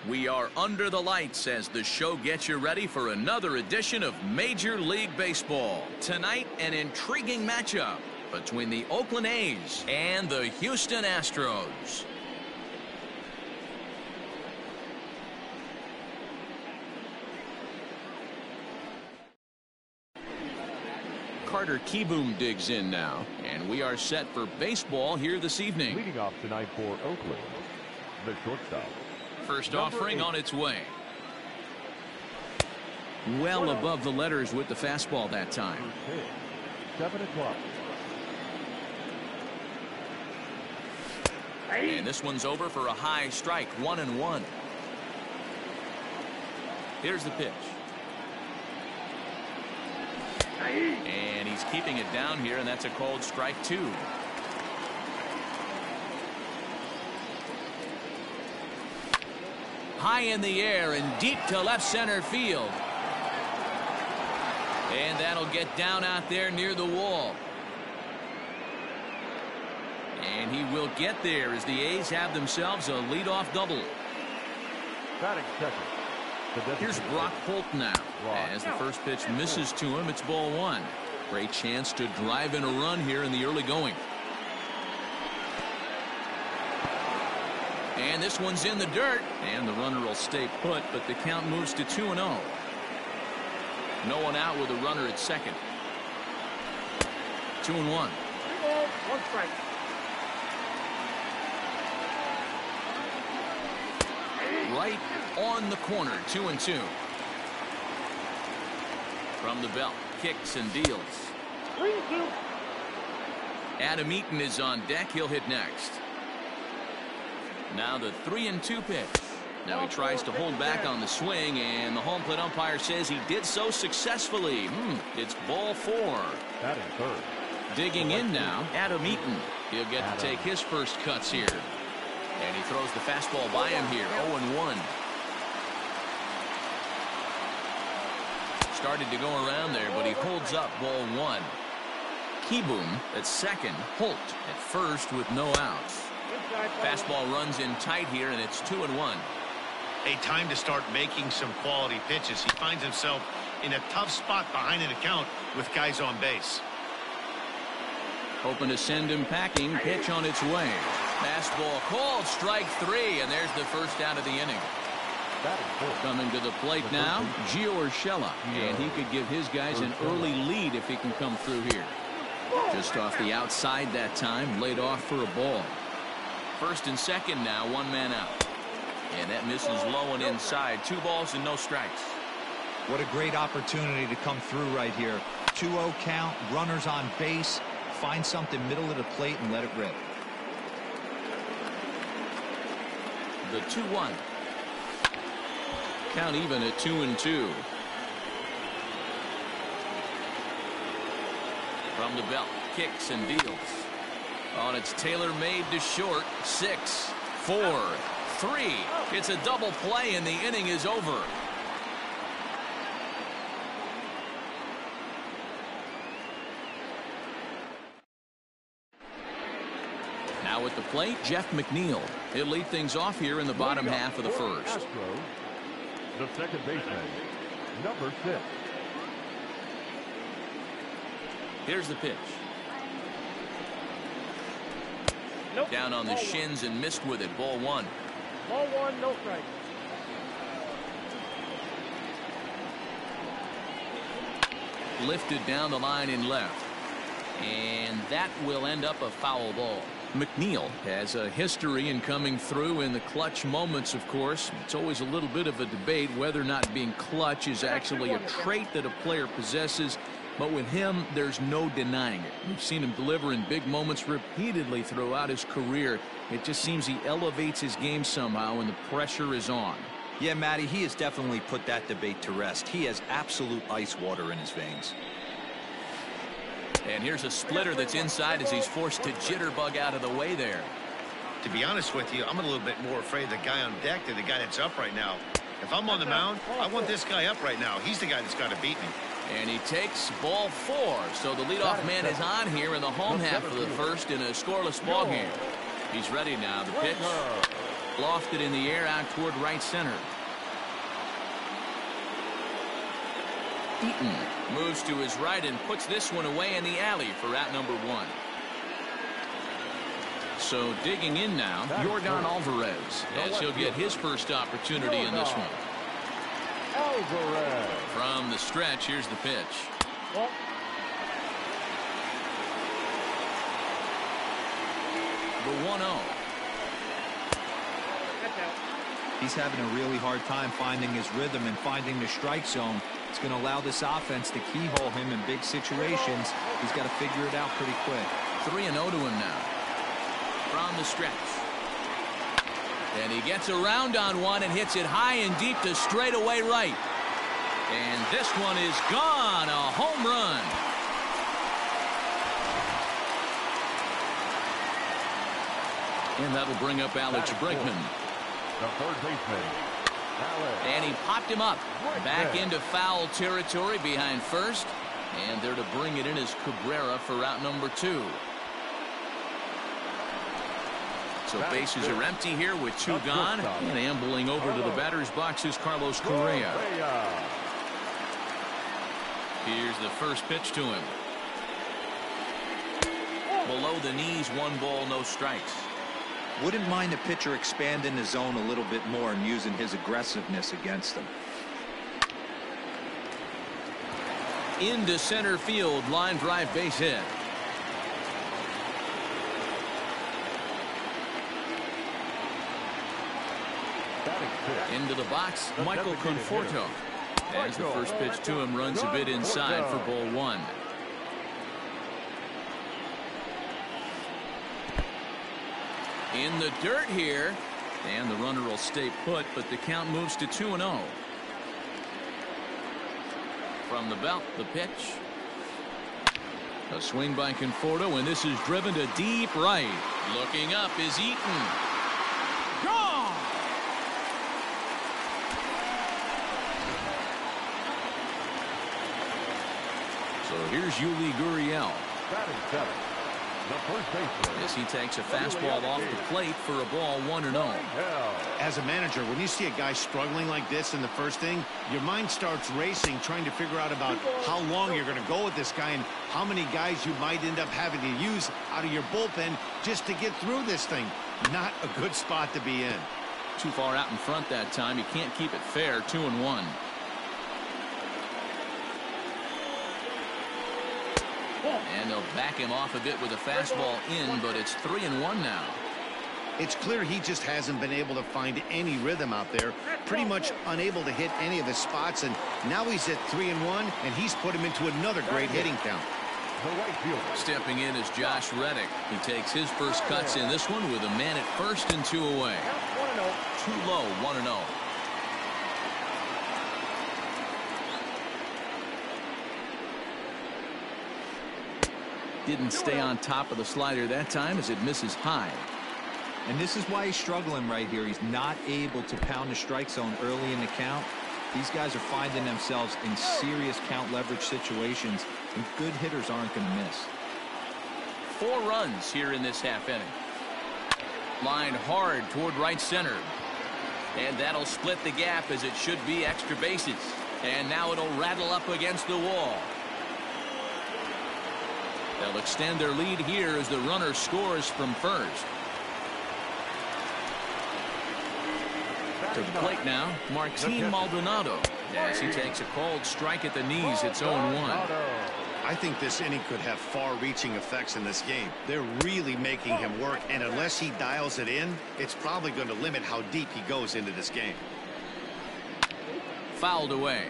We are under the lights as the show gets you ready for another edition of Major League Baseball. Tonight, an intriguing matchup between the Oakland A's and the Houston Astros. Carter Keyboom digs in now, and we are set for baseball here this evening. Leading off tonight for Oakland, the shortstop. First offering on its way. Well above the letters with the fastball that time. 7 o'clock. And this one's over for a high strike, 1-1. Here's the pitch. And he's keeping it down here, and that's a called strike 2. High in the air and deep to left center field. And that'll get down out there near the wall. And he will get there as the A's have themselves a leadoff double. Batting second. Here's Brock Holt now. As the first pitch misses to him, it's ball 1. Great chance to drive in a run here in the early going. And this one's in the dirt, and the runner will stay put, but the count moves to 2-0. No one out with a runner at second. 2-1. 1 strike. Right on the corner, 2-2. From the belt, kicks and deals. 3-2. Adam Eaton is on deck. He'll hit next. Now the 3-2 pitch. Now he tries to hold back on the swing, and the home plate umpire says he did so successfully. It's ball 4. Batting third. Digging in now, Adam Eaton. He'll get to take his first cuts here. And he throws the fastball by him here, 0-1. Started to go around there, but he holds up ball 1. Keyboom at second, Holt at first with no outs. Fastball runs in tight here, and it's 2-1. A time to start making some quality pitches. He finds himself in a tough spot behind an account with guys on base. Hoping to send him packing. Pitch on its way. Fastball called, strike 3, and there's the first out of the inning. Coming to the plate now, Gio Urshela, and he could give his guys an early lead if he can come through here. Just off the outside that time, laid off for a ball. First and second now, 1 man out. And that misses low and inside. 2 balls and no strikes. What a great opportunity to come through right here. 2-0 count, runners on base. Find something middle of the plate and let it rip. The 2-1. Count even at 2-2. From the belt, kicks and deals. Oh, and it's tailor-made to short. 6, 4, 3. It's a double play, and the inning is over. Now at the plate, Jeff McNeil. He'll lead things off here in the bottom half of the first. Astros, the second baseman, number 6. Here's the pitch. Nope. Down on the shins and missed with it. Ball 1. Ball 1, no strike. Lifted down the line in left. And that will end up a foul ball. McNeil has a history in coming through in the clutch moments, of course. It's always a little bit of a debate whether or not being clutch is actually a trait that a player possesses. But with him, there's no denying it. We've seen him deliver in big moments repeatedly throughout his career. It just seems he elevates his game somehow when the pressure is on. Yeah, Matty, he has definitely put that debate to rest. He has absolute ice water in his veins. And here's a splitter that's inside as he's forced to jitterbug out of the way there. To be honest with you, I'm a little bit more afraid of the guy on deck than the guy that's up right now. If I'm on the mound, I want this guy up right now. He's the guy that's got to beat me. And he takes ball 4. So the leadoff man is on here in the home half of the first in a scoreless ball game. He's ready now. The pitch. Lofted in the air out toward right center. Eaton moves to his right and puts this one away in the alley for out number 1. So digging in now, Yordan Alvarez, as he'll get his first opportunity in this one. Alvarez. From the stretch, here's the pitch. Well, The 1-0. that's out. He's having a really hard time finding his rhythm and finding the strike zone. It's going to allow this offense to keyhole him in big situations. He's got to figure it out pretty quick. 3-0 to him now. From the stretch. And he gets around on one and hits it high and deep to straightaway right. And this one is gone. A home run. And that'll bring up Alex Bregman. The third baseman, Alex. And he popped him up. Back into foul territory behind first. And there to bring it in is Cabrera for out number 2. So bases are empty here with 2 gone. And ambling over to the batter's box is Carlos Correa. Here's the first pitch to him. Below the knees, 1 ball, no strikes. Wouldn't mind a pitcher expanding the zone a little bit more and using his aggressiveness against them. Into center field, line drive base hit. Into the box, Michael Conforto. As the first pitch to him runs a bit inside for ball 1. In the dirt here, and the runner will stay put, but the count moves to 2-0. From the belt, the pitch. A swing by Conforto, and this is driven to deep right. Looking up is Eaton. Gone! So here's Yuli Gurriel. Batting 7. The first baseman. As he takes a fastball off the plate for a ball 1-0. As a manager, when you see a guy struggling like this in the first inning, your mind starts racing, trying to figure out about how long you're going to go with this guy and how many guys you might end up having to use out of your bullpen just to get through this thing. Not a good spot to be in. Too far out in front that time. You can't keep it fair. 2-1. And they'll back him off a bit with a fastball in, but it's 3-1 now. It's clear he just hasn't been able to find any rhythm out there. Pretty much unable to hit any of his spots, and now he's at 3-1, and he's put him into another great hitting count. The right fielder. Stepping in is Josh Reddick. He takes his first cuts in this one with a man at first and 2 away. 1-0. Too low, 1-0. Didn't stay on top of the slider that time as it misses high. And this is why he's struggling right here. He's not able to pound the strike zone early in the count. These guys are finding themselves in serious count leverage situations, and good hitters aren't going to miss. 4 runs here in this half inning. Line hard toward right center. And that'll split the gap as it should be extra bases. And now it'll rattle up against the wall. They'll extend their lead here as the runner scores from first. To the plate now, Martin Maldonado. As he takes a called strike at the knees, it's 0-1. I think this inning could have far-reaching effects in this game. They're really making him work, and unless he dials it in, it's probably going to limit how deep he goes into this game. Fouled away.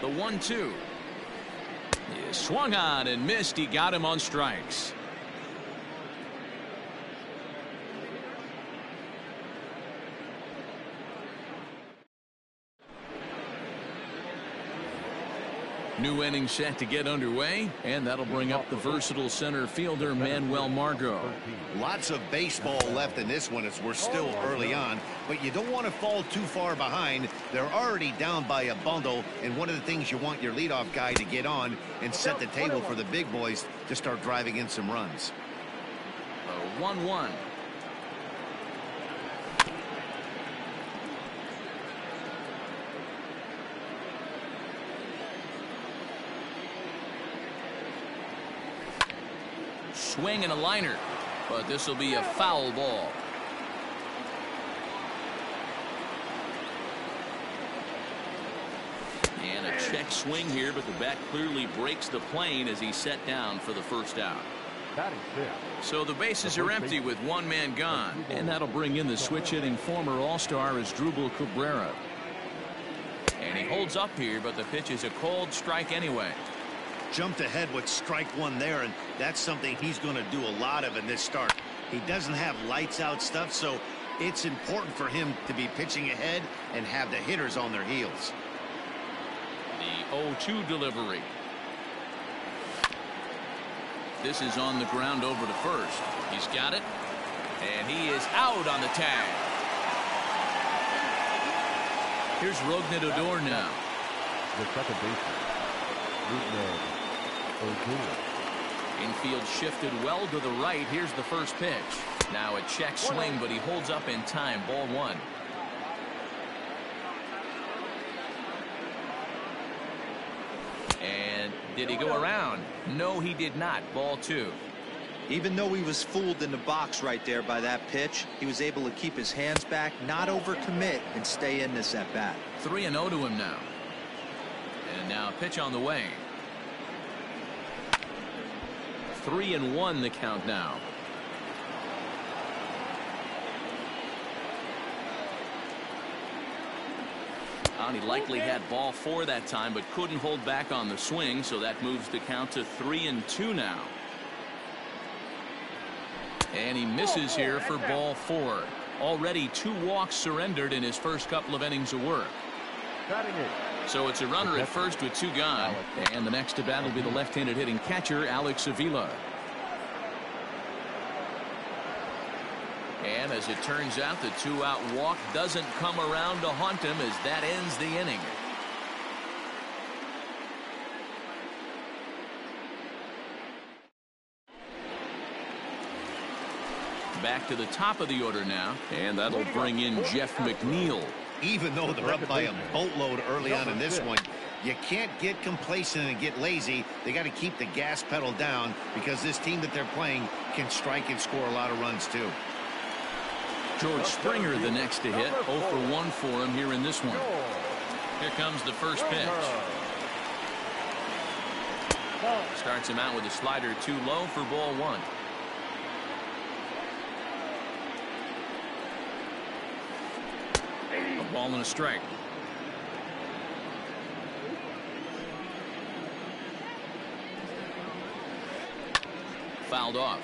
The 1-2. He swung on and missed. He got him on strikes. New inning set to get underway, and that'll bring up the versatile center fielder Manuel Margot. Lots of baseball left in this one as we're still early on, but you don't want to fall too far behind. They're already down by a bundle, and one of the things you want your leadoff guy to get on and set the table for the big boys to start driving in some runs. 1-1. Swing and a liner, but this will be a foul ball. And a check swing here, but the bat clearly breaks the plane as he's set down for the first out. So the bases are empty with one man gone, and that'll bring in the switch-hitting former All-Star Asdrubal Cabrera. And he holds up here, but the pitch is a cold strike anyway. Jumped ahead with strike one there, and that's something he's going to do a lot of in this start. He doesn't have lights out stuff, so it's important for him to be pitching ahead and have the hitters on their heels. The 0-2 delivery. This is on the ground over to first. He's got it, and he is out on the tag. Here's Rougned Odor now. The second baseman, Infield shifted well to the right. Here's the first pitch. Now a check swing, but he holds up in time. Ball one. And did he go around? No, he did not. Ball two. Even though he was fooled in the box right there by that pitch, he was able to keep his hands back, not overcommit, and stay in this at bat. 3-0 to him now. And now a pitch on the way. 3-1 the count now. And he likely had ball four that time, but couldn't hold back on the swing, so that moves the count to 3-2 now. And he misses here for ball four. Already 2 walks surrendered in his first couple of innings of work. So it's a runner at first with 2 gone. And the next to bat will be the left-handed hitting catcher, Alex Avila. And as it turns out, the 2-out walk doesn't come around to haunt him as that ends the inning. Back to the top of the order now, and that'll bring in Jeff McNeil. Even though they're up by a boatload early on in this one, you can't get complacent and get lazy. They got to keep the gas pedal down because this team that they're playing can strike and score a lot of runs too. George Springer the next to hit. 0 for 1 for him here in this one. Here comes the first pitch. Starts him out with a slider too low for ball one. A ball and a strike. Fouled off.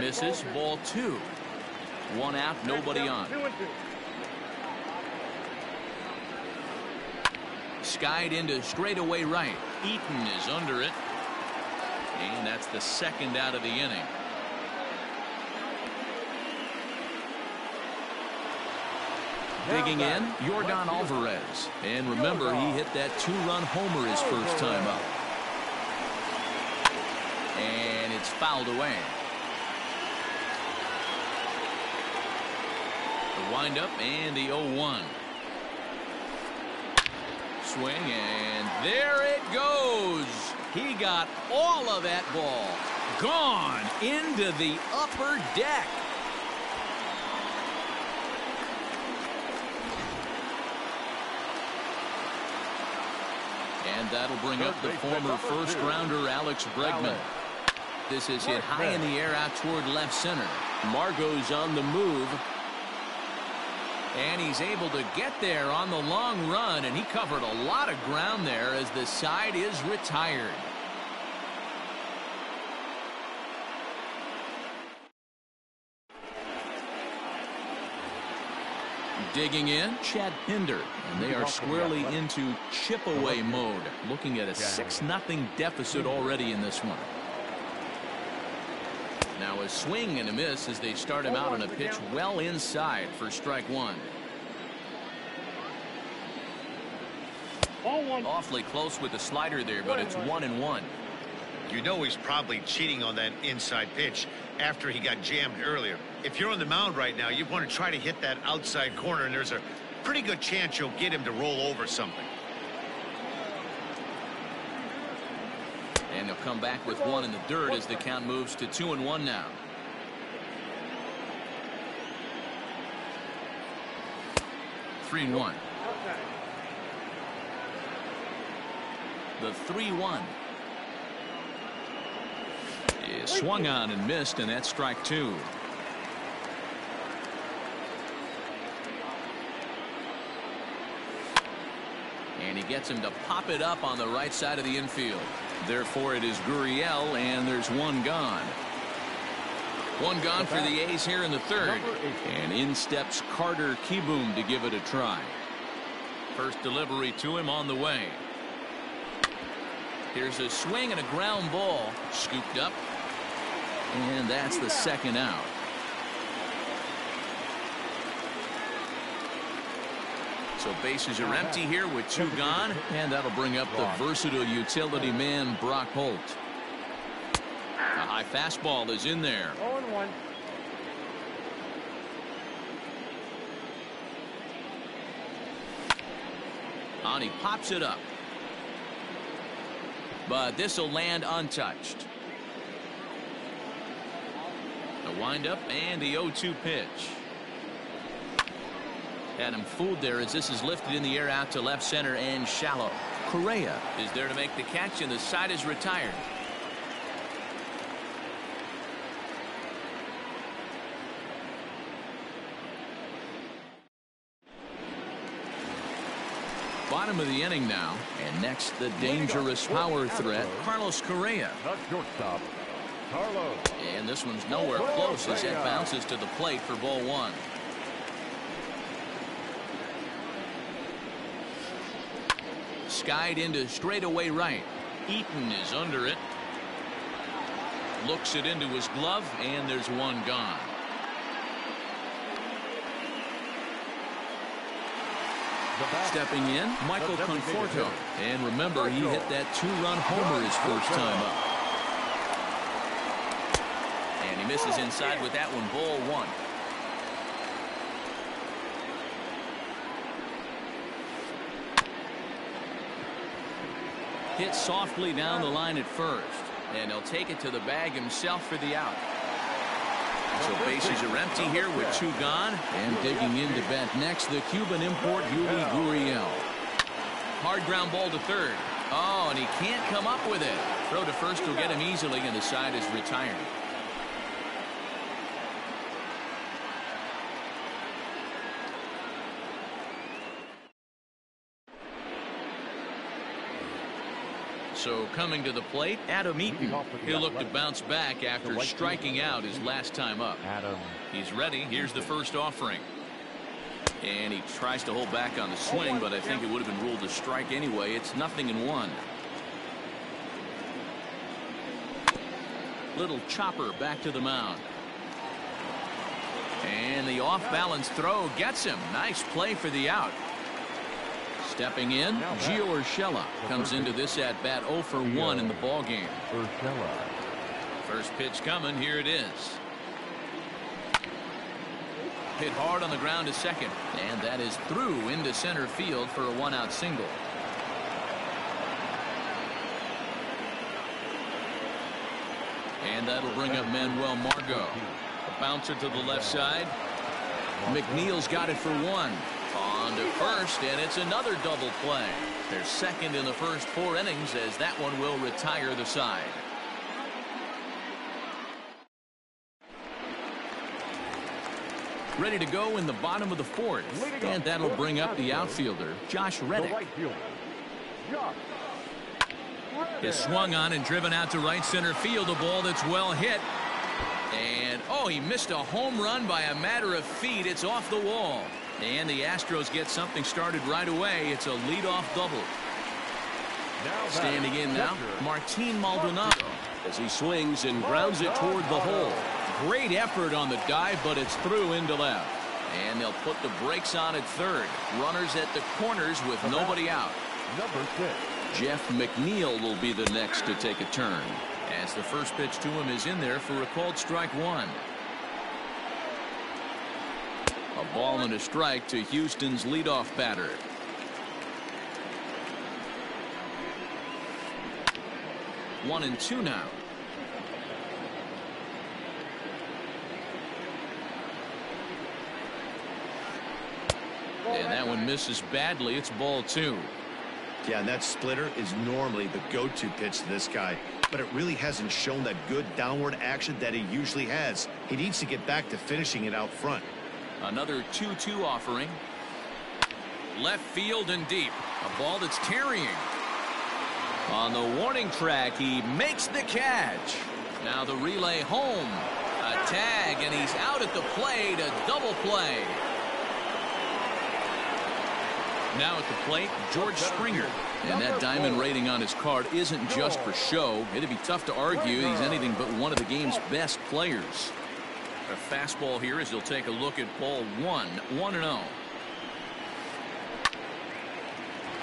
Misses. Ball two. 1 out, nobody on. 2-2. Skied into straightaway right. Eaton is under it. And that's the second out of the inning. Digging in, Yordan Alvarez. And remember, he hit that 2-run homer his first time up. And it's fouled away. The windup and the 0-1. Swing, and there it goes. He got all of that ball. Gone into the upper deck. And that'll bring up the former first-rounder Alex Bregman. This is hit high in the air out toward left center. Margot's on the move. And he's able to get there on the long run, and he covered a lot of ground there as the side is retired. Digging in, Chad Pinder, and they are squarely into chip-away mode, looking at a 6-0 deficit already in this one. Now a swing and a miss as they start him out on a pitch well inside for strike one. Ball one. Awfully close with the slider there, but it's 1-1. You know he's probably cheating on that inside pitch after he got jammed earlier. If you're on the mound right now, you want to try to hit that outside corner, and there's a pretty good chance you'll get him to roll over something. And they'll come back with one in the dirt as the count moves to 2-1 now. Three and one. The 3-1 is swung on and missed, and that's strike two. And he gets him to pop it up on the right side of the infield. Therefore, it is Gurriel, and there's one gone. One gone for the A's here in the third. And in steps Carter Kieboom to give it a try. First delivery to him on the way. Here's a swing and a ground ball. Scooped up. And that's the second out. So bases are empty here with two gone. And that'll bring up the versatile utility man, Brock Holt. A high fastball is in there. 0-1. On he pops it up. But this will land untouched. The windup and the 0-2 pitch. Had him fooled there as this is lifted in the air out to left center and shallow. Correa is there to make the catch, and the side is retired. Bottom of the inning now, and next the dangerous power threat, Carlos Correa. The shortstop, Carlos. And this one's nowhere close as it bounces to the plate for ball one. Skied into straightaway right. Eaton is under it. Looks it into his glove, and there's one gone. Stepping in, Michael Conforto. And remember, he hit that two-run homer his first time up. And he misses inside with that one, ball one. Hit softly down the line at first. And he'll take it to the bag himself for the out. So bases are empty here with two gone. And digging in to bat next, the Cuban import, Yuli Gurriel. Hard ground ball to third. Oh, and he can't come up with it. Throw to first will get him easily, and the side is retired. So coming to the plate, Adam Eaton. He'll look to bounce back after striking out his last time up. He's ready. Here's the first offering. And he tries to hold back on the swing, but I think it would have been ruled a strike anyway. It's 0-1. Little chopper back to the mound. And the off-balance throw gets him. Nice play for the out. Stepping in, Gio Urshela comes into this at-bat 0 for 1 in the ballgame. First pitch coming. Here it is. Hit hard on the ground to second. And that is through into center field for a one-out single. And that'll bring up Manuel Margot. A bouncer to the left side. McNeil's got it for one. On to first, and it's another double play. They're second in the first 4 innings as that one will retire the side. Ready to go in the bottom of the 4th, and that'll bring up the outfielder, Josh Reddick. Is swung on and driven out to right center field, a ball that's well hit. And, oh, he missed a home run by a matter of feet. It's off the wall. And the Astros get something started right away. It's a leadoff double. Standing in now, Martin Maldonado as he swings and grounds it toward the hole. Great effort on the dive, but it's through into left. And they'll put the brakes on at third. Runners at the corners with nobody out. Number 6. Jeff McNeil will be the next to take a turn, as the first pitch to him is in there for a called strike one. A ball and a strike to Houston's leadoff batter. 1-2 now. And that one misses badly. It's ball 2. Yeah, and that splitter is normally the go-to pitch to this guy, but it really hasn't shown that good downward action that he usually has. He needs to get back to finishing it out front. Another 2-2 offering. Left field and deep. A ball that's carrying. On the warning track, he makes the catch. Now the relay home. A tag, and he's out at the plate. A double play. Now at the plate, George Springer. And that diamond rating on his card isn't just for show. It'd be tough to argue he's anything but one of the game's best players. A fastball here as he'll take a look at ball 1. 1-0.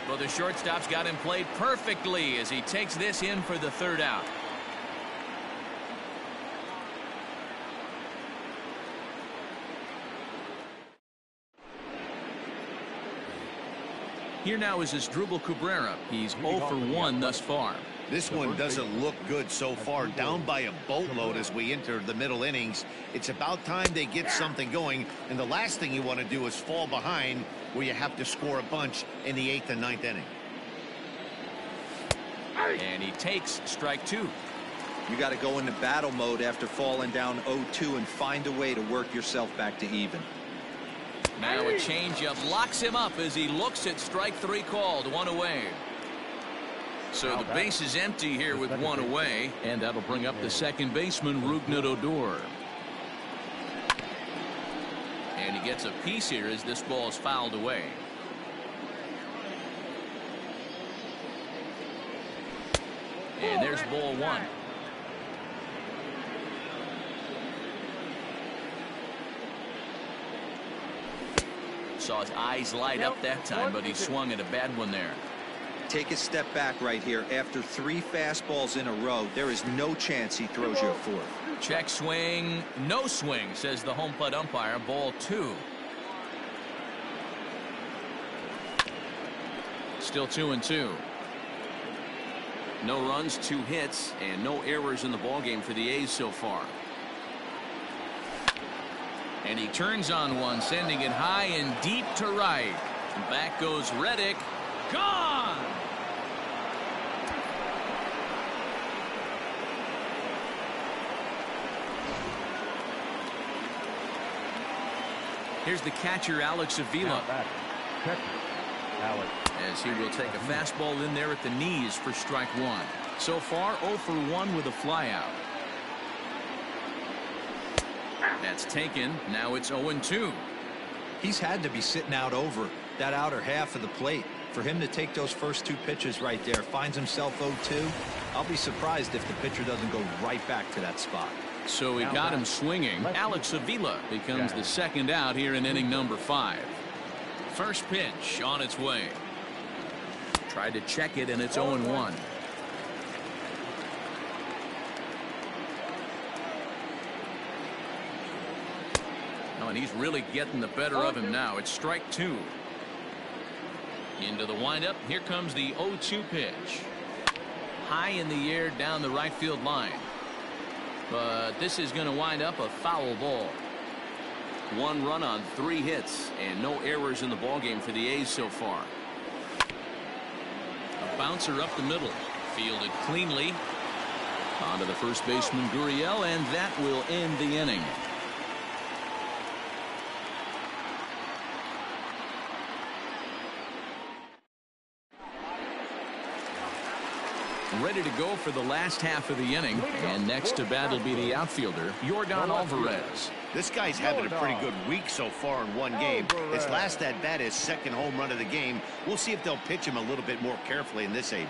Well, the shortstop's got him played perfectly as he takes this in for the third out. Here now is Asdrubal Cabrera. He's 0 for 1 thus far. This one doesn't look good so far. Down by a boatload as we enter the middle innings. It's about time they get something going, and the last thing you want to do is fall behind where you have to score a bunch in the 8th and 9th inning. And he takes strike 2. You got to go into battle mode after falling down 0-2 and find a way to work yourself back to even. Now a changeup locks him up as he looks at strike 3 called. 1 away. So the base is empty here with 1 away, and that'll bring up the second baseman, Rougned Odor. And he gets a piece here as this ball is fouled away. And there's ball 1. Saw his eyes light up that time, but he swung at a bad one there. Take a step back right here. After 3 fastballs in a row, there is no chance he throws you a 4th. Check swing, no swing, says the home plate umpire. Ball 2. Still 2-2. No runs, 2 hits, and no errors in the ballgame for the A's so far. And he turns on one, sending it high and deep to right. Back goes Reddick. Gone! Here's the catcher, Alex Avila. As he will take a fastball in there at the knees for strike 1. So far, 0 for 1 with a flyout. That's taken. Now it's 0-2. He's had to be sitting out over that outer half of the plate. For him to take those first 2 pitches right there, finds himself 0-2. I'll be surprised if the pitcher doesn't go right back to that spot. So he got him swinging. Alex Avila becomes the second out here in inning number 5. First pitch on its way. Tried to check it, and it's 0-1. Oh, and he's really getting the better of him now. It's strike 2. Into the windup. Here comes the 0-2 pitch. High in the air down the right field line. But this is going to wind up a foul ball. 1 run on 3 hits and no errors in the ballgame for the A's so far. A bouncer up the middle. Fielded cleanly. On to the first baseman, Gurriel, and that will end the inning. Ready to go for the last half of the inning, and next to bat will be the outfielder, Yordan Alvarez. This guy's having a pretty good week so far in one game. His last at bat is second home run of the game. We'll see if they'll pitch him a little bit more carefully in this AB.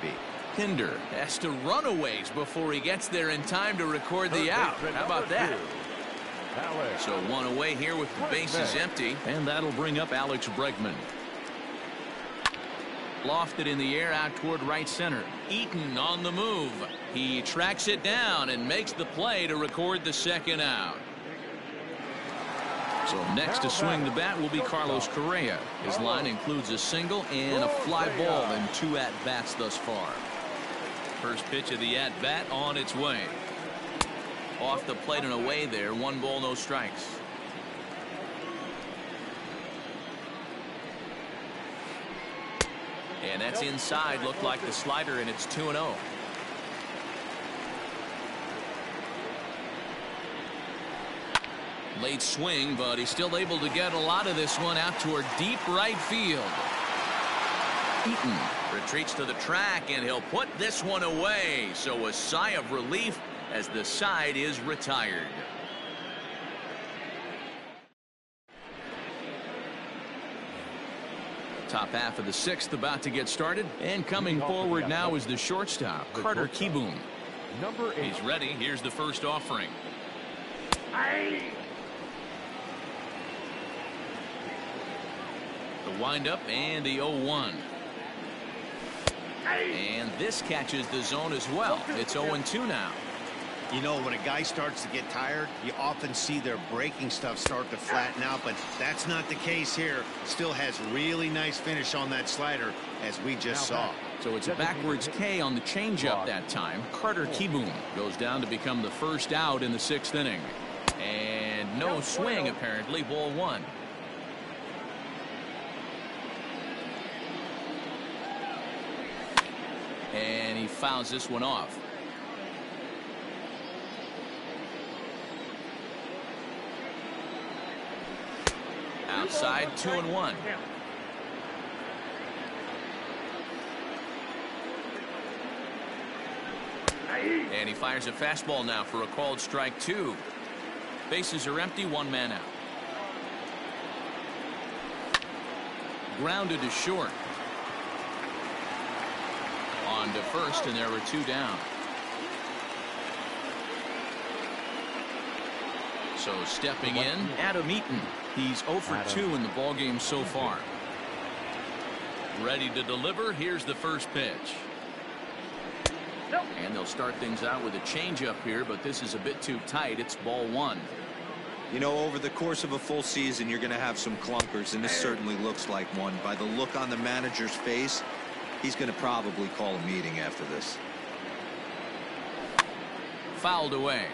Pinder has to run a ways before he gets there in time to record the out. How about that? So 1 away here with the bases empty, and that'll bring up Alex Bregman. Lofted in the air out toward right center. Eaton on the move. He tracks it down and makes the play to record the second out. So next to swing the bat will be Carlos Correa. His line includes a single and a fly ball in 2 at-bats thus far. First pitch of the at-bat on its way. Off the plate and away there. 1 ball, no strikes. And that's inside. Looked like the slider, and it's 2-0. Late swing, but he's still able to get a lot of this one out toward deep right field. Eaton retreats to the track, and he'll put this one away. So a sigh of relief as the side is retired. Top half of the 6th about to get started, and coming forward now is the shortstop, Carter Kieboom. Number 8. He's ready. Here's the first offering. The windup and the 0-1. And this catches the zone as well. It's 0-2 now. You know, when a guy starts to get tired, you often see their breaking stuff start to flatten out, but that's not the case here. Still has really nice finish on that slider, as we just saw. So it's a backwards K on the changeup that time. Carter Kieboom goes down to become the first out in the 6th inning. And no swing, apparently. Ball 1. And he fouls this one off. Outside, 2-1. And he fires a fastball now for a called strike 2. Bases are empty, 1 man out. Grounded to short. On to first, and there were 2 down. So stepping in, Adam Eaton. He's 0 for 2 in the ballgame so far. Ready to deliver. Here's the first pitch. And they'll start things out with a changeup here, but this is a bit too tight. It's ball 1. You know, over the course of a full season, you're going to have some clunkers, and this certainly looks like one. By the look on the manager's face, he's going to probably call a meeting after this. Fouled away.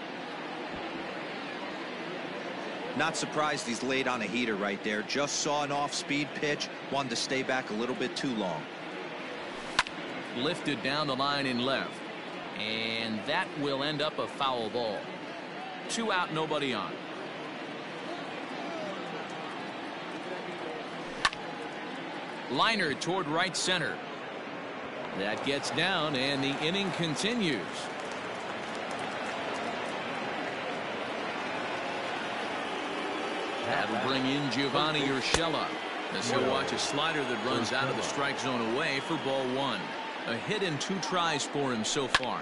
Not surprised he's laid on a heater right there. Just saw an off-speed pitch. Wanted to stay back a little bit too long. Lifted down the line in left. And that will end up a foul ball. 2 out, nobody on. Liner toward right center. That gets down, and the inning continues. That'll bring in Giovanni Urshela as he'll watch a slider that runs out of the strike zone away for ball 1. A hit in 2 tries for him so far.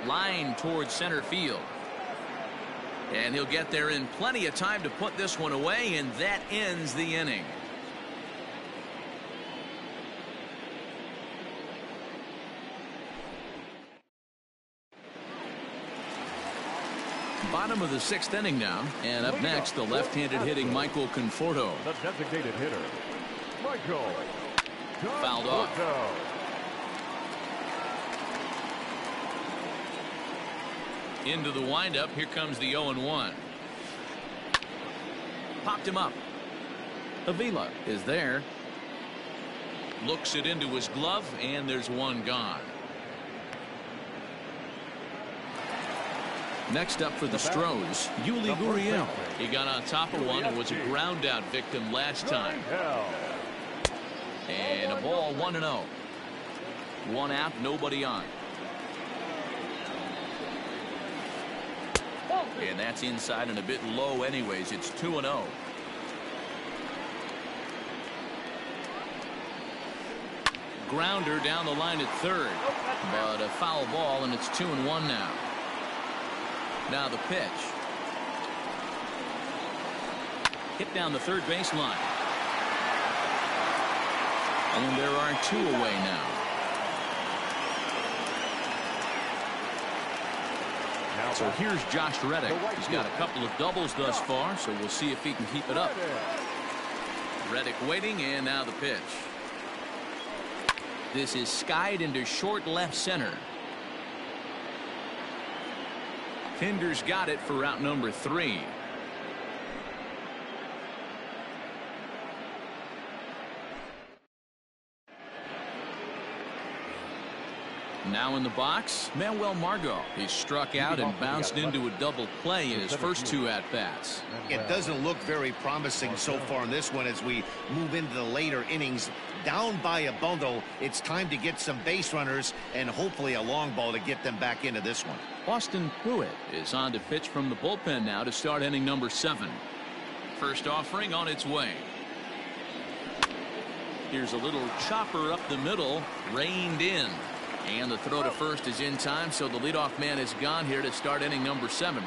Line towards center field. And he'll get there in plenty of time to put this one away, and that ends the inning. Bottom of the 6th inning now, and up next the left-handed hitting Michael Conforto. The designated hitter, Michael. Fouled off. Into the windup. Here comes the 0-1. Popped him up. Avila is there. Looks it into his glove, and there's 1 gone. Next up for the Stros, Yuli Gurriel. He got on top of one and was a ground out victim last time. And a ball, 1-0. 1 out, nobody on. And that's inside and a bit low anyways. It's 2-0. Grounder down the line at third. But a foul ball, and it's 2-1 now. Now the pitch. Hit down the third baseline. And there are 2 away now. So here's Josh Reddick. He's got a couple of doubles thus far, so we'll see if he can keep it up. Reddick waiting, and now the pitch. This is skied into short left center. Kinder's got it for out number 3. Now in the box, Manuel Margot. He struck out and bounced into a double play in his first 2 at-bats. It doesn't look very promising so far in this one as we move into the later innings. Down by a bundle, it's time to get some base runners and hopefully a long ball to get them back into this one. Austin Pruitt is on to pitch from the bullpen now to start inning number 7. First offering on its way. Here's a little chopper up the middle, reined in. And the throw to first is in time, so the leadoff man is gone here to start inning number 7.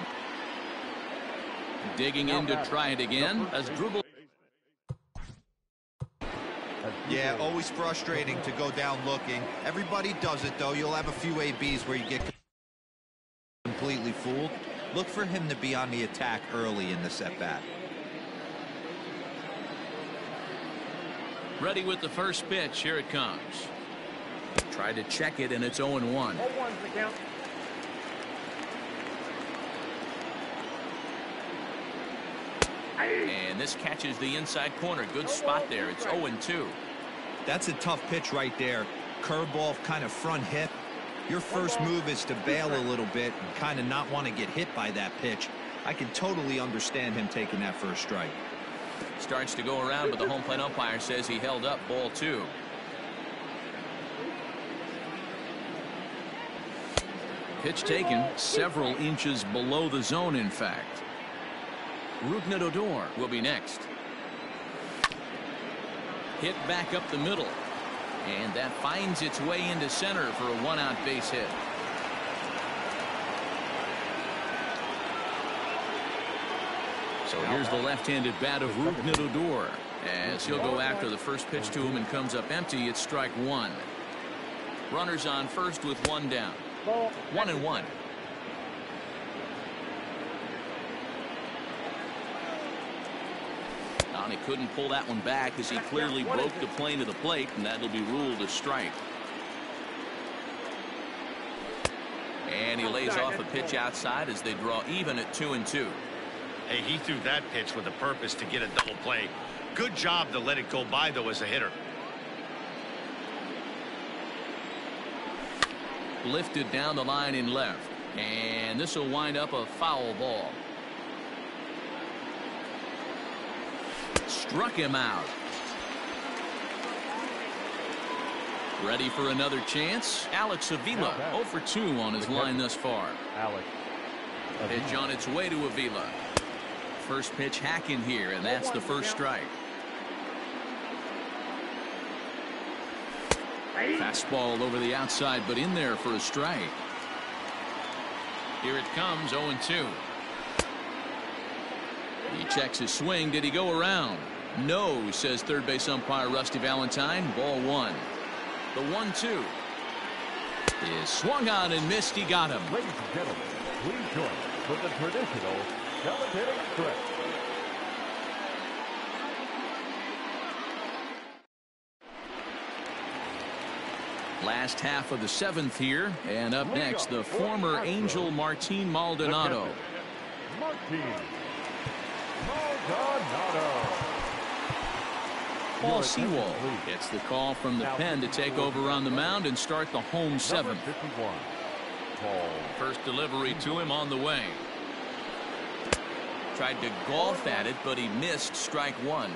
Digging in to try it again as Drupal. Yeah, always frustrating to go down looking. Everybody does it, though. You'll have a few ABs where you get completely fooled. Look for him to be on the attack early in this at-bat. Ready with the first pitch. Here it comes. Tried to check it, and it's 0-1. 0-1's the count. And this catches the inside corner. Good spot there. It's 0-2. That's a tough pitch right there. Curveball, kind of front hip. Your first move is to bail a little bit and kind of not want to get hit by that pitch. I can totally understand him taking that first strike. Starts to go around, but the home plate umpire says he held up. Ball 2. Pitch taken several inches below the zone, in fact. Rougned Odor will be next. Hit back up the middle. And that finds its way into center for a 1-out base hit. So here's the left-handed bat of Rougned Odor. As he'll go after the first pitch to him and comes up empty, it's strike 1. Runners on first with 1 down. 1-1. He couldn't pull that one back as he clearly broke the plane of the plate, and that'll be ruled a strike. And he lays off a pitch outside as they draw even at 2-2. Hey, he threw that pitch with a purpose to get a double play. Good job to let it go by, though, as a hitter. Lifted down the line in left, and this will wind up a foul ball. Struck him out. Ready for another chance. Alex Avila 0 for 2 on his line thus far. Pitch on its way to Avila. First pitch hacking here, and that's the first strike. Fastball over the outside, but in there for a strike. Here it comes, 0-2. He checks his swing. Did he go around? No, says third base umpire Rusty Valentine. Ball 1. The 1-2 is swung on and missed. He got him. Ladies and gentlemen, please join us with the traditional commentating stretch. Last half of the 7th here, and up next, the former Angel Martin Maldonado. Martin Maldonado. Paul Sewald gets the call from the pen to take over on the mound and start the home 7th. 51. Paul. First delivery to him on the way. Tried to golf at it, but he missed strike 1.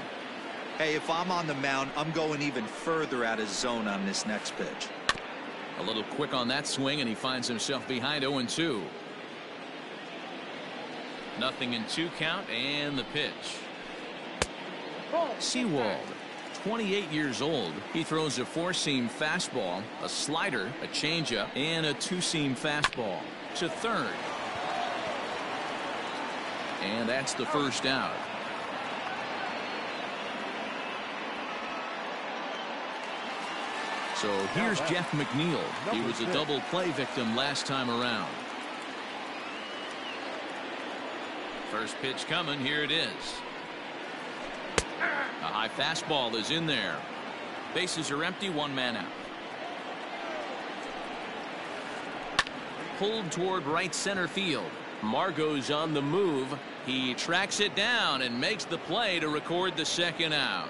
Hey, if I'm on the mound, I'm going even further out of zone on this next pitch. A little quick on that swing, and he finds himself behind 0-2. Nothing in 2 count, and the pitch. Sewald, 28 years old. He throws a 4-seam fastball, a slider, a changeup, and a 2-seam fastball to third. And that's the first out. So here's Jeff McNeil. He was a double play victim last time around. First pitch coming. Here it is. A high fastball is in there. Bases are empty. One man out. Pulled toward right center field. Margot's on the move. He tracks it down and makes the play to record the second out.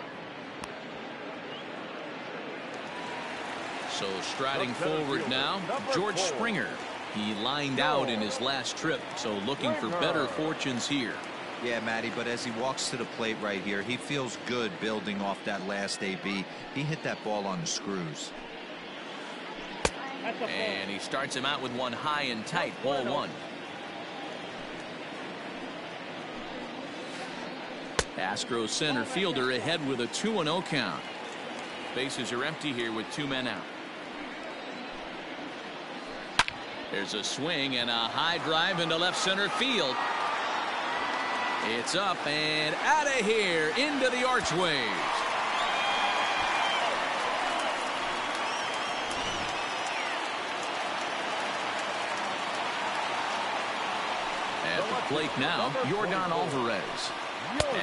So striding forward now, George Springer. He lined out in his last trip, so looking for better fortunes here. Yeah, Matty, but as he walks to the plate right here, he feels good building off that last AB. He hit that ball on the screws. And he starts him out with one high and tight, ball one. Astros center fielder ahead with a 2-0 count. Bases are empty here with two men out. There's a swing and a high drive into left center field. It's up and out of here into the archways. At the plate now, Yordan Alvarez.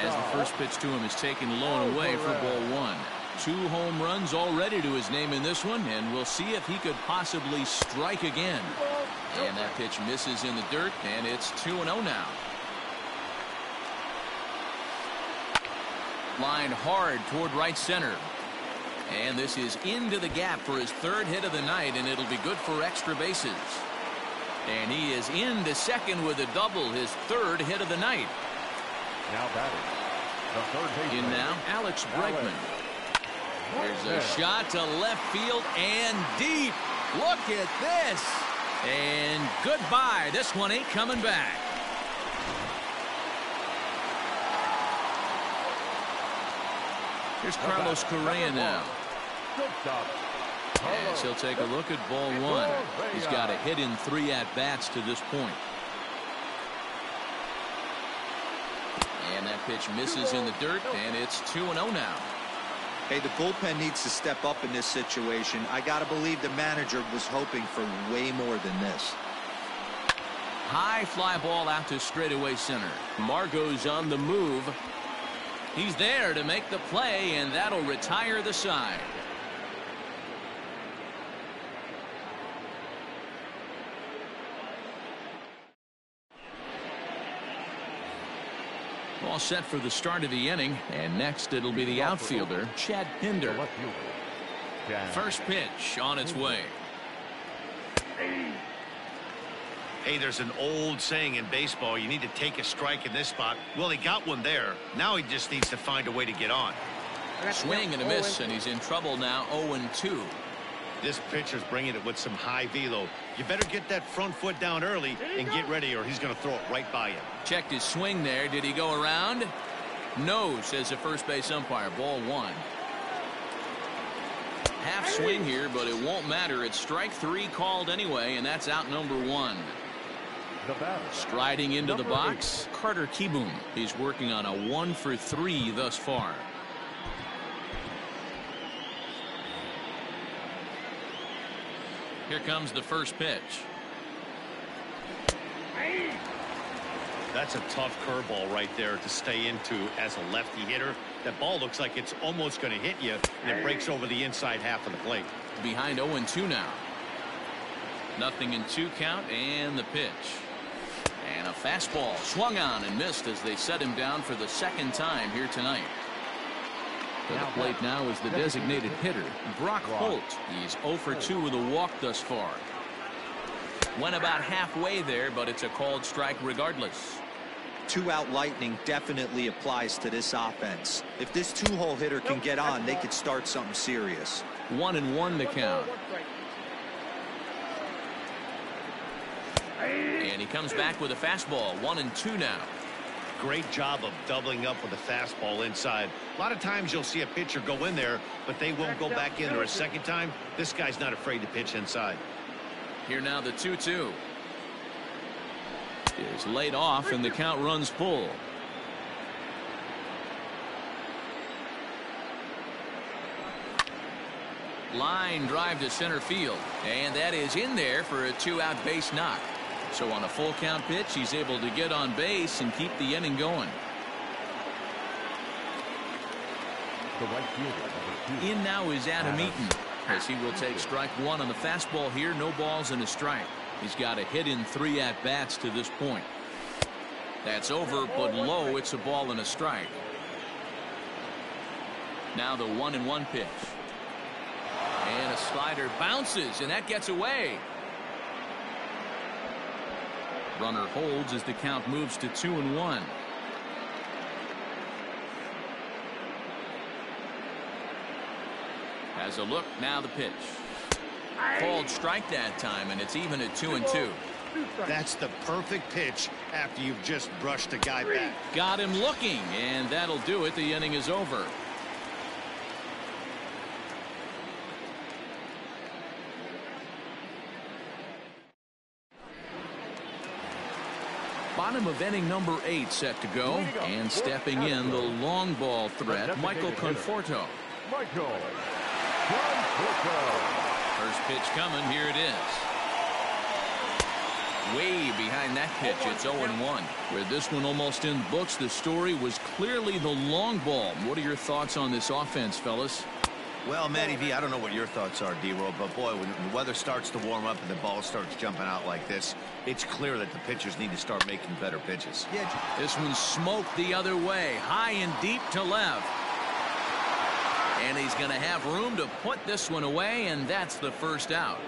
As the first pitch to him is taken low and away for ball one. 2 home runs already to his name in this one, and we'll see if he could possibly strike again. And that pitch misses in the dirt, and it's 2-0 now. Line hard toward right center. And this is into the gap for his third hit of the night, and it'll be good for extra bases. And he is into second with a double, his third hit of the night. Now batting, the third baseman. In now, Alex Bregman. There's a shot to left field and deep. Look at this. And goodbye. This one ain't coming back. Here's Carlos Correa now. Good stop. As he'll take a look at ball one. He's got a hit in 3 at-bats to this point. And that pitch misses in the dirt, and it's 2-0 now. Hey, the bullpen needs to step up in this situation. I got to believe the manager was hoping for way more than this. High fly ball out to straightaway center. Margot's on the move. He's there to make the play, and that'll retire the side. All set for the start of the inning, and next it'll be the outfielder, Chad Pinder. First pitch on its way. Hey, there's an old saying in baseball, you need to take a strike in this spot. Well, he got one there. Now he just needs to find a way to get on. Swing and a miss, and he's in trouble now, 0-2. This pitcher's bringing it with some high velo. You better get that front foot down early and get ready, or he's going to throw it right by you. Checked his swing there. Did he go around? No, says the first base umpire. Ball one. Half swing here, but it won't matter. It's strike 3 called anyway, and that's out number 1. Striding into the box, Carter Kieboom. He's working on a 1 for 3 thus far. Here comes the first pitch. That's a tough curveball right there to stay into as a lefty hitter. That ball looks like it's almost going to hit you, and it breaks over the inside half of the plate. Behind 0-2 now. Nothing in 2 count, and the pitch. And a fastball swung on and missed as they set him down for the second time here tonight. To the plate now is the designated hitter, Brock Holt. He's 0 for 2 with a walk thus far. Went about halfway there, but it's a called strike regardless. 2-out lightning definitely applies to this offense. If this 2-hole hitter can get on, they could start something serious. 1-1 to count. And he comes back with a fastball. 1-2 now. Great job of doubling up with a fastball inside. A lot of times you'll see a pitcher go in there, but they won't go back in there a second time. This guy's not afraid to pitch inside. Here now the 2-2 is laid off, and the count runs full. Line drive to center field, and that is in there for a 2-out base knock. So on a full count pitch, he's able to get on base and keep the inning going. The right fielder, number 2. In now is Adam Eaton, as he will take strike 1 on the fastball here. No balls and a strike. He's got a hit in 3 at-bats to this point. That's over, but low. It's a ball and a strike. Now the 1-1 pitch. And a slider bounces, and that gets away. Runner holds as the count moves to 2-1. Has a look, now the pitch. Called strike that time, and it's even at 2-2. That's the perfect pitch after you've just brushed a guy back. Got him looking, and that'll do it. The inning is over. Bottom of inning number 8 set to go, and stepping in the long ball threat, Michael Conforto. Michael Conforto. First pitch coming, here it is. Way behind that pitch, it's 0-1. With this one almost in books, the story was clearly the long ball. What are your thoughts on this offense, fellas? Well, Matty V, I don't know what your thoughts are, D-Roll, but boy, when the weather starts to warm up and the ball starts jumping out like this, it's clear that the pitchers need to start making better pitches. Yeah, This one smoked the other way, high and deep to left. And he's going to have room to put this one away, and that's the first out.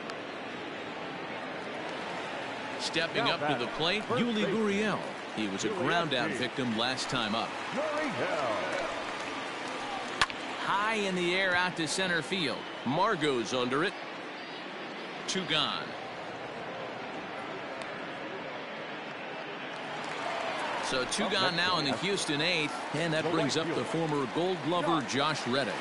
Stepping up to the plate, Yuli Gurriel. He was a ground-out victim last time up. High in the air out to center field. Margot's under it. 2 gone. So 2 gone now in the Houston 8th, and that brings up the former Gold Glover Josh Reddick.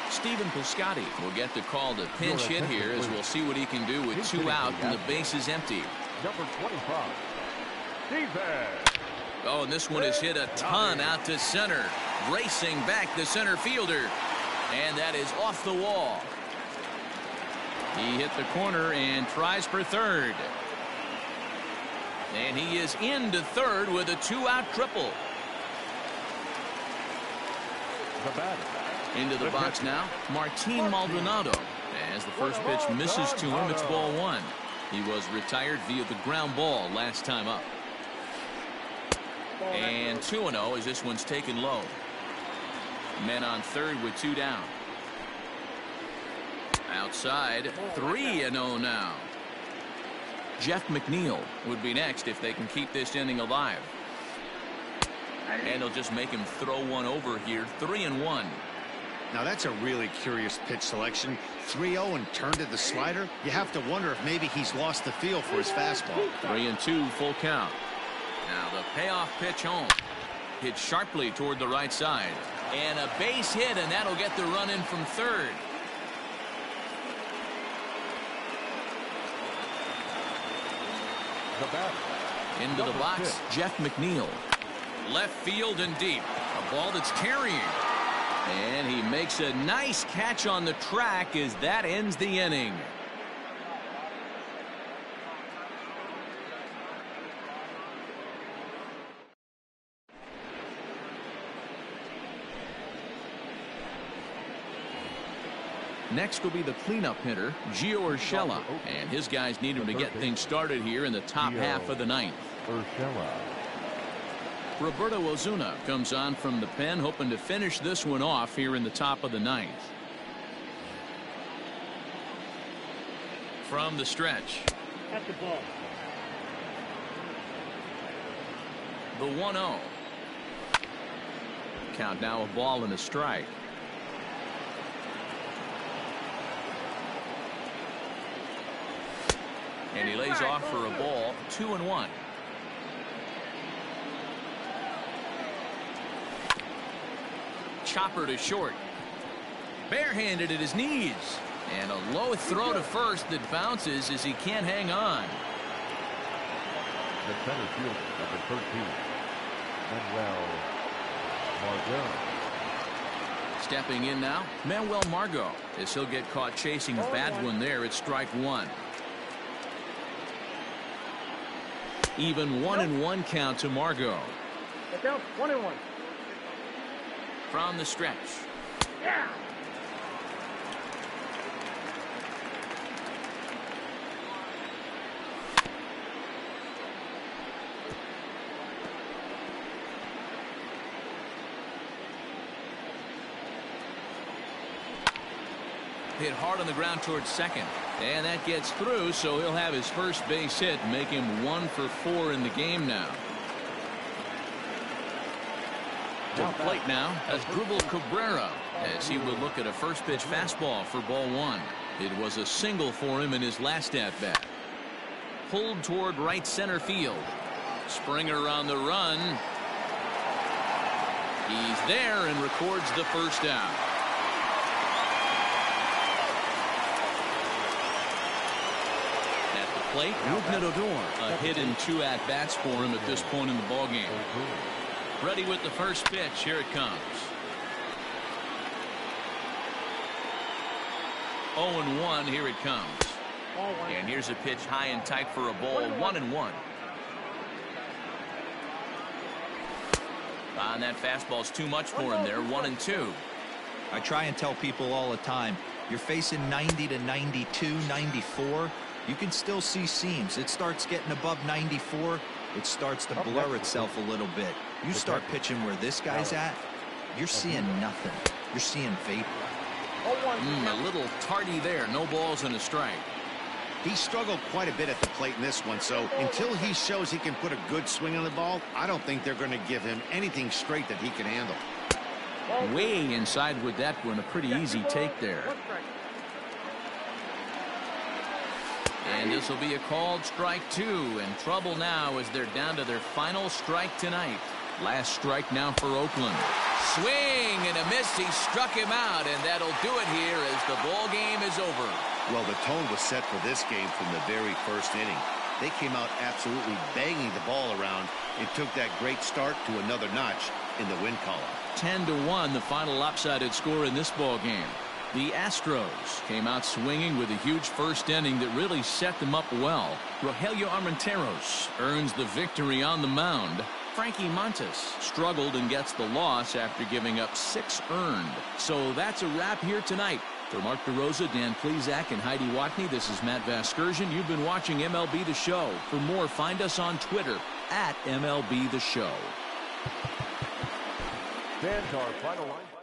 Stephen Piscotty will get the call to pinch hit here, as we'll see what he can do with 2 out and the base is empty. Number 25. Stephen. Oh, and this one is hit a ton out to center. Racing back the center fielder. And that is off the wall. He hit the corner and tries for third. And he is into third with a 2-out triple. The batter. Into the box now, Martin Maldonado. As the first pitch misses to him, it's ball 1. He was retired via the ground ball last time up. And 2-0 as this one's taken low. Men on third with 2 down. Outside, 3-0 now. Jeff McNeil would be next if they can keep this inning alive. And they'll just make him throw one over here. 3-1. Now that's a really curious pitch selection. 3-0 and turned to the slider. You have to wonder if maybe he's lost the feel for his fastball. 3-2 full count. Now the payoff pitch home. Hit sharply toward the right side. And a base hit, and that'll get the run in from third. The batter. Into the box, Jeff McNeil. Left field and deep. A ball that's carrying. And he makes a nice catch on the track as that ends the inning. Next will be the cleanup hitter, Gio Urshela, and his guys need him to get things started here in the top half of the 9th. Urshela. Roberto Ozuna comes on from the pen, hoping to finish this one off here in the top of the 9th. From the stretch. At the ball. The 1-0. Count now a ball and a strike. And he lays off for a ball. 2-1. Chopper to short. Barehanded at his knees. And a low throw to first that bounces as he can't hang on. The center fielder, number 13. Manuel Margot. Stepping in now, Manuel Margot, as he'll get caught chasing a bad one there. It's strike one. Even 1-1 count to Margot. The count 1-1. From the stretch. Yeah. Hit hard on the ground towards second. And that gets through, so he'll have his first base hit, make him 1 for 4 in the game now. To the plate now, Asdrubal Cabrera, as he will look at a first pitch fastball for ball one. It was a single for him in his last at-bat. Pulled toward right center field. Springer on the run. He's there and records the first out. Plate, a hit in 2 at-bats for him at this point in the ballgame. Ready with the first pitch. Here it comes. 0-1. Here it comes. And here's a pitch high and tight for a ball. 1-1. And that fastball's too much for him there. 1-2. I try and tell people all the time, you're facing 90 to 92, 94. You can still see seams. It starts getting above 94. It starts to blur itself a little bit. You start pitching where this guy's at, you're seeing nothing. You're seeing vapor. A little tardy there. No balls and a strike. He struggled quite a bit at the plate in this one, so until he shows he can put a good swing on the ball, I don't think they're going to give him anything straight that he can handle. Way inside with that one. A pretty easy take there. And this will be a called strike two. And trouble now as they're down to their final strike tonight. Last strike now for Oakland. Swing and a miss. He struck him out, and that'll do it here as the ball game is over. Well, the tone was set for this game from the very first inning. They came out absolutely banging the ball around and took that great start to another notch in the win column. 10-1, the final lopsided score in this ball game. The Astros came out swinging with a huge first inning that really set them up well. Rogelio Armenteros earns the victory on the mound. Frankie Montas struggled and gets the loss after giving up 6 earned. So that's a wrap here tonight. For Mark DeRosa, Dan Plesac, and Heidi Watney, this is Matt Vasgersian. You've been watching MLB The Show. For more, find us on Twitter @MLB The Show. Stands our final line.